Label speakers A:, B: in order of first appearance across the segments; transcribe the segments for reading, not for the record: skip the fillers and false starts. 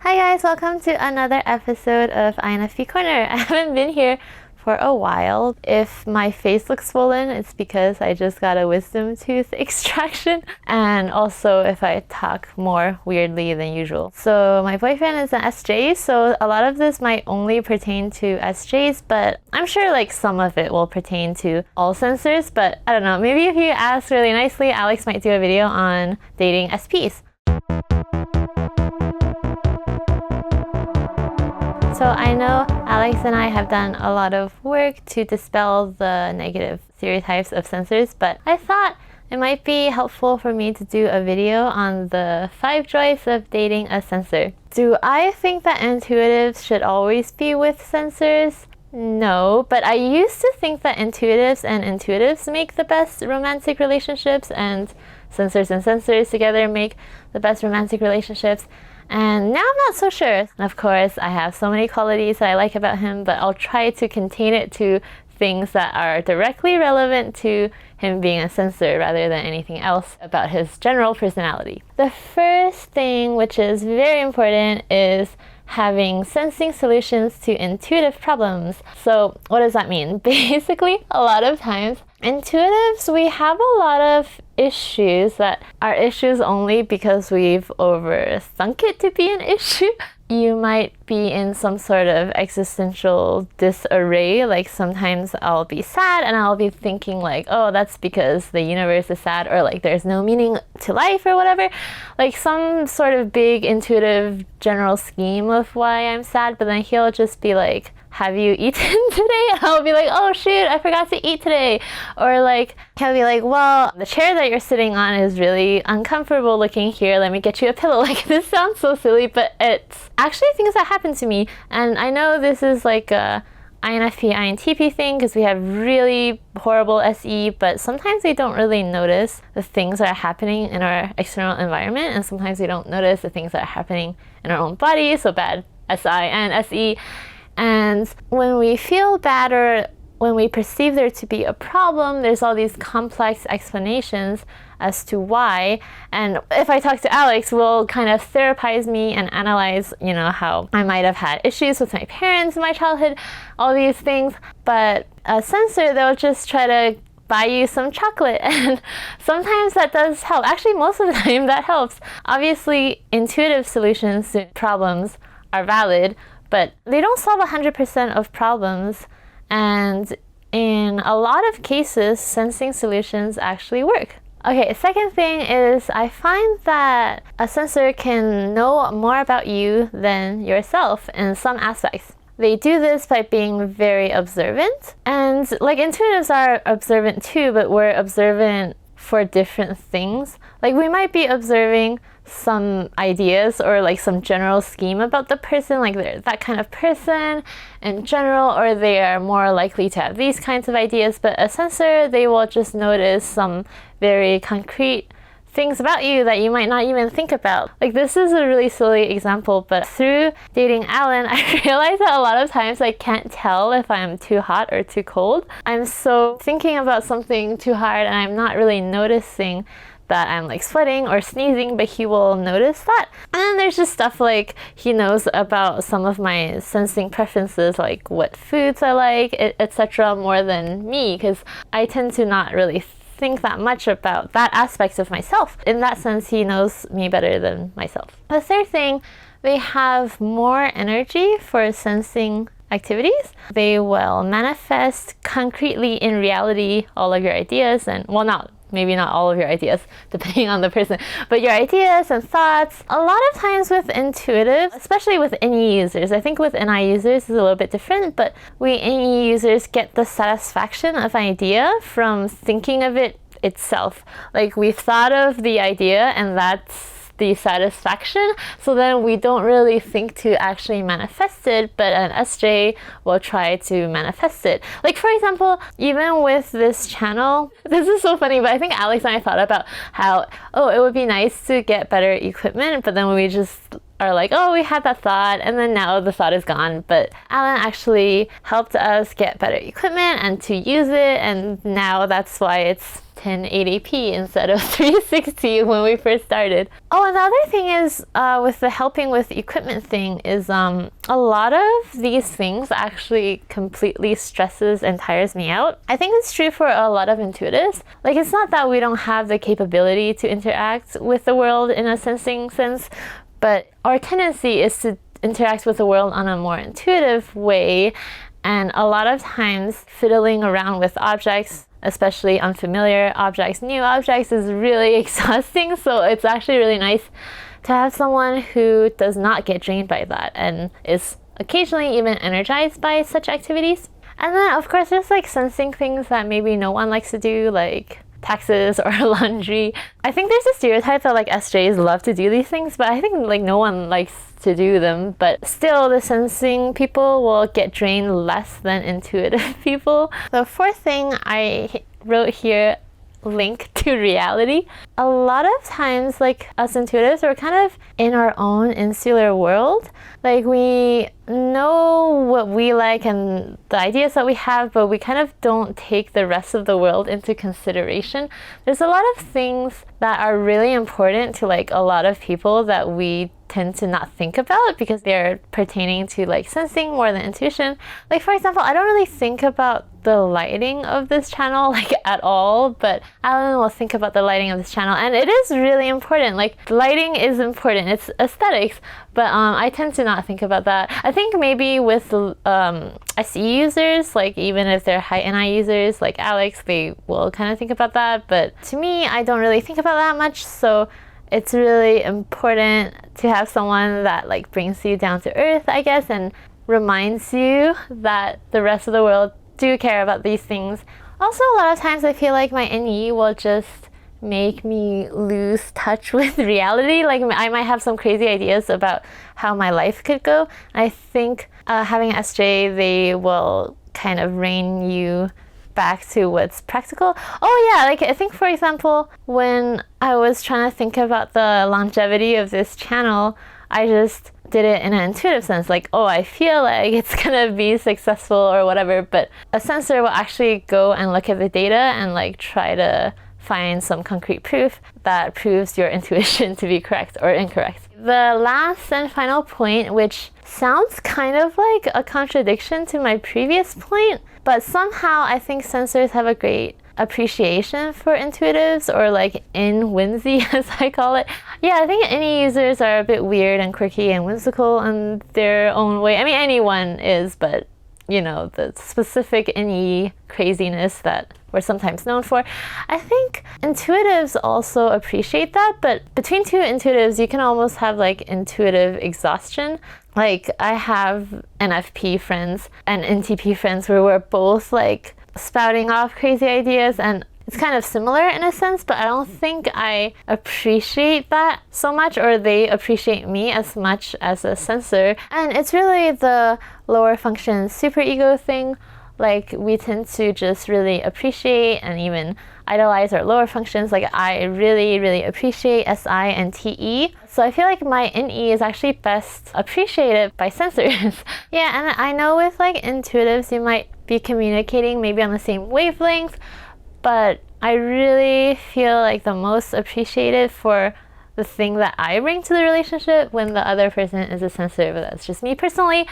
A: Hi guys, welcome to another episode of INFP Corner. I haven't been here for a while. If my face looks swollen, it's because I just got a wisdom tooth extraction, and also if I talk more weirdly than usual. So my boyfriend is an SJ, so a lot of this might only pertain to SJs, but I'm sure like some of it will pertain to all sensors, but I don't know, maybe if you ask really nicely, Alex might do a video on dating SPs. So I know Alex and I have done a lot of work to dispel the negative stereotypes of sensors, but I thought it might be helpful for me to do a video on the 5 joys of dating a sensor. Do I think that intuitives should always be with sensors? No, but I used to think that intuitives make the best romantic relationships, and sensors together make the best romantic relationships. And now I'm not so sure. Of course, I have so many qualities that I like about him, but I'll try to contain it to things that are directly relevant to him being a sensor rather than anything else about his general personality. The first thing, which is very important, is having sensing solutions to intuitive problems. So what does that mean? Basically, a lot of times, intuitives, we have a lot of issues that are issues only because we've overthunk it to be an issue. You might be in some sort of existential disarray, like sometimes I'll be sad and I'll be thinking like, oh, that's because the universe is sad, or like there's no meaning to life or whatever. Like some sort of big intuitive general scheme of why I'm sad, but then he'll just be like, have you eaten today? And I'll be like, oh shoot, I forgot to eat today. Or like, he'll be like, well, the chair that you're sitting on is really uncomfortable looking here. Let me get you a pillow. Like, this sounds so silly, but it's actually things that happen to me. And I know this is like a INFP, INTP thing because we have really horrible SE, but sometimes we don't really notice the things that are happening in our external environment, and sometimes we don't notice the things that are happening in our own body, so bad SI and SE. And when we feel bad or when we perceive there to be a problem, there's all these complex explanations as to why. And if I talk to Alex, we'll kind of therapize me and analyze, how I might have had issues with my parents in my childhood, all these things. But a sensor, they'll just try to buy you some chocolate, and sometimes that does help. Actually, most of the time that helps. Obviously, intuitive solutions to problems are valid, but they don't solve 100% of problems, and in a lot of cases, sensing solutions actually work. Okay, second thing is I find that a sensor can know more about you than yourself in some aspects. They do this by being very observant, and like intuitives are observant too, but we're observant for different things. Like we might be observing some ideas or like some general scheme about the person, like they're that kind of person in general, or they are more likely to have these kinds of ideas. But a sensor, they will just notice some very concrete things about you that you might not even think about. Like this is a really silly example, but through dating Alan, I realized that a lot of times I can't tell if I'm too hot or too cold. I'm so thinking about something too hard and I'm not really noticing that I'm like sweating or sneezing, but he will notice that. And then there's just stuff like he knows about some of my sensing preferences, like what foods I like, etc., more than me, because I tend to not really think that much about that aspect of myself. In that sense, he knows me better than myself. The third thing, they have more energy for sensing activities. They will manifest concretely in reality all of your ideas, and maybe not all of your ideas, depending on the person, but your ideas and thoughts. A lot of times with intuitive, especially with NE users, I think with NI users is a little bit different, but we NE users get the satisfaction of an idea from thinking of it itself. Like we've thought of the idea and that's the satisfaction, so then we don't really think to actually manifest it, but an SJ will try to manifest it. Like for example, even with this channel, this is so funny, but I think Alex and I thought about how, it would be nice to get better equipment, but then we just are like, oh, we had that thought, and then now the thought is gone. But Alan actually helped us get better equipment and to use it, and now that's why it's 1080p instead of 360 when we first started. Oh, and the other thing is with the helping with equipment thing is a lot of these things actually completely stresses and tires me out. I think it's true for a lot of intuitives. Like, it's not that we don't have the capability to interact with the world in a sensing sense, but our tendency is to interact with the world on a more intuitive way, and a lot of times fiddling around with objects, especially unfamiliar objects, new objects, is really exhausting. So it's actually really nice to have someone who does not get drained by that and is occasionally even energized by such activities. And then of course there's like sensing things that maybe no one likes to do, like taxes or laundry. I think there's a stereotype that like SJs love to do these things, but I think like no one likes to do them. But still, the sensing people will get drained less than intuitive people. The fourth thing I wrote here, link to reality. A lot of times, like us intuitives, we're kind of in our own insular world. Like, we know what we like and the ideas that we have, but we kind of don't take the rest of the world into consideration. There's a lot of things that are really important to like a lot of people that we tend to not think about because they're pertaining to like sensing more than intuition. Like, for example, I don't really think about the lighting of this channel like at all, but Alan will think about the lighting of this channel, and it is really important. Like, lighting is important, it's aesthetics, but I tend to not think about that. I think maybe with SE users, like even if they're Heightened users like Alex, they will kind of think about that, but to me, I don't really think about that much. So it's really important to have someone that like brings you down to earth, I guess, and reminds you that the rest of the world do care about these things. Also, a lot of times I feel like my NE will just make me lose touch with reality. Like, I might have some crazy ideas about how my life could go. I think having SJ, they will kind of rein you back to what's practical. Oh yeah, like I think, for example, when I was trying to think about the longevity of this channel, I just did it in an intuitive sense, like, oh, I feel like it's gonna be successful or whatever, but a sensor will actually go and look at the data and like try to find some concrete proof that proves your intuition to be correct or incorrect. The last and final point, which sounds kind of like a contradiction to my previous point, but somehow I think sensors have a great appreciation for intuitives, or like in whimsy as I call it. Yeah, I think any users are a bit weird and quirky and whimsical in their own way. I mean, anyone is, but you know, the specific NE craziness that we're sometimes known for. I think intuitives also appreciate that, but between two intuitives, you can almost have like intuitive exhaustion. Like, I have NFP friends and NTP friends where we're both like spouting off crazy ideas, and it's kind of similar in a sense, but I don't think I appreciate that so much, or they appreciate me as much as a sensor. And it's really the lower function superego thing. Like, we tend to just really appreciate and even idolize our lower functions. Like, I really, really appreciate SI and TE. So I feel like my NE is actually best appreciated by sensors. Yeah, and I know with like intuitives, you might be communicating maybe on the same wavelength, but I really feel like the most appreciated for the thing that I bring to the relationship when the other person is a sensor, but that's just me personally.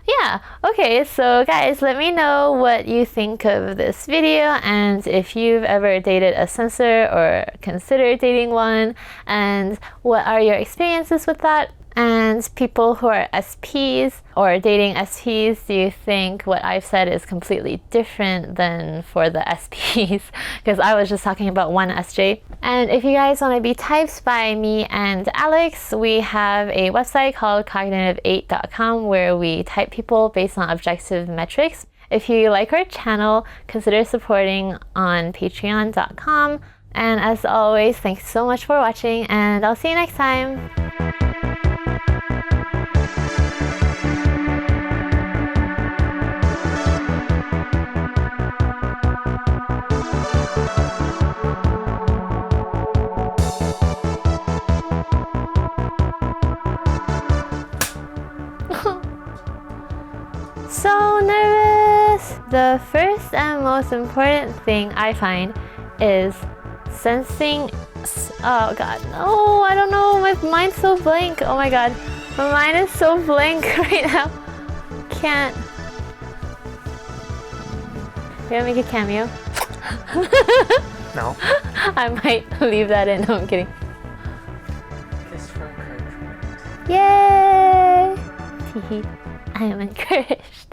A: Yeah, okay, so guys, let me know what you think of this video, and if you've ever dated a sensor or considered dating one, and what are your experiences with that. And people who are SPs or dating SPs, do you think what I've said is completely different than for the SPs? Because I was just talking about one SJ. And if you guys want to be typed by me and Alex, we have a website called cognitive8.com where we type people based on objective metrics. If you like our channel, consider supporting on patreon.com. And as always, thanks so much for watching, and I'll see you next time. so nervous. The first and most important thing I find is sensing. Oh god, no, I don't know. My mind's so blank. Oh my god, my mind is so blank right now. Can't. We're gonna make a cameo.
B: No.
A: I might leave that in. No, I'm kidding.
B: Kiss from encouragement.
A: Yay! I am encouraged.